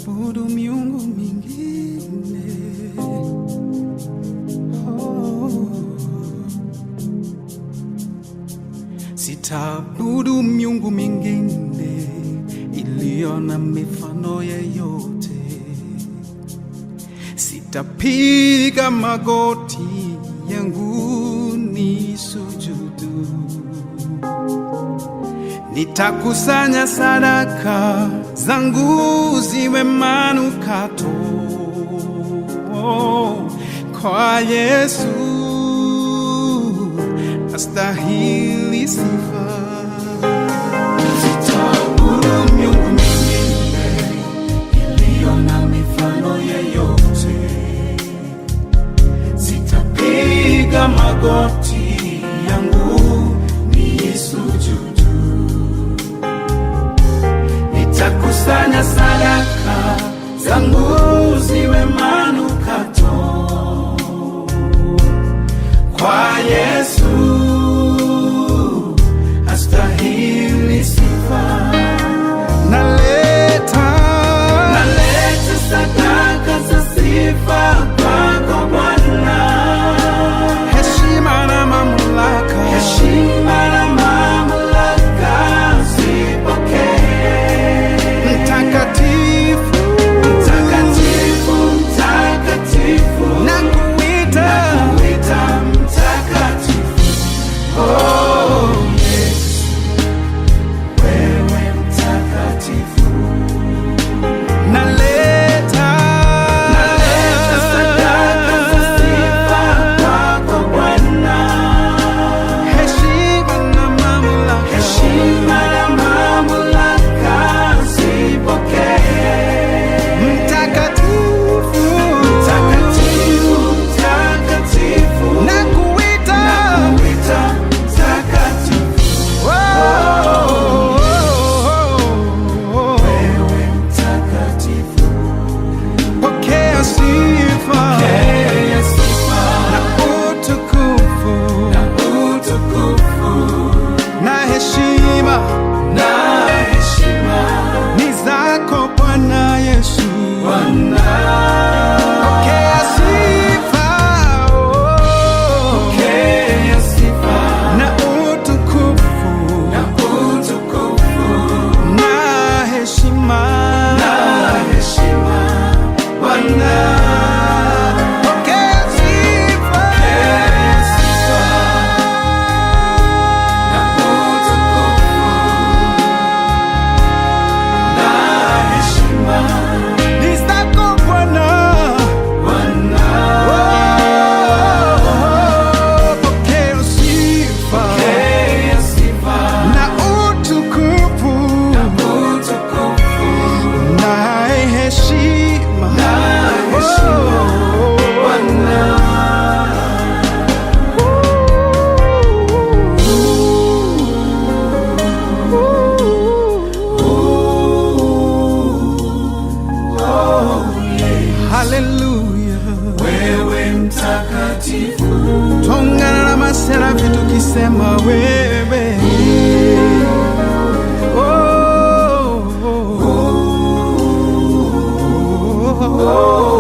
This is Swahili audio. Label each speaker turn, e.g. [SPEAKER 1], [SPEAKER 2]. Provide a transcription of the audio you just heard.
[SPEAKER 1] Sitaabudu miungu mingine. Sitaabudu miungu mingine iliyo na mifano yeyote. Sitapiga magoti yangu nisujudu. Nitakusanya sadaka zangu ziwe manukato kwa Yesu, astahili sifa. Sitaabudu miungu mingine iliyo na mifano yeyote. Sitapiga magoti yangu nisujudu. Nitakusanya sadaka zangu ziwe manukato kwa Yesu, astahili sifa. Naleta sadaka za sifa kwako Bwana. Heshima na mamlaka zipokee. Mtakatifu, nakuita mtakatifu. Oh Yesu, wewe mtakatifu. Naleta sadaka za sifa kwako Bwana. Heshima na mamlaka zipokee. Mtakatifu, nakuita mtakatifu. Wewe mtakatifu. Pokea sifa na utukufu na heshima ni zako Bwana Yesu. Pokea sifa na utukufu na heshima Bwana. Pokea sifa na heshima ni zako Bwana. Pokea sifa na utukufu na heshima Bwana. Haleluya, wewe mtakatifu. Tongana na maserafi tukisema wewe. Oh, oh, oh, oh, oh.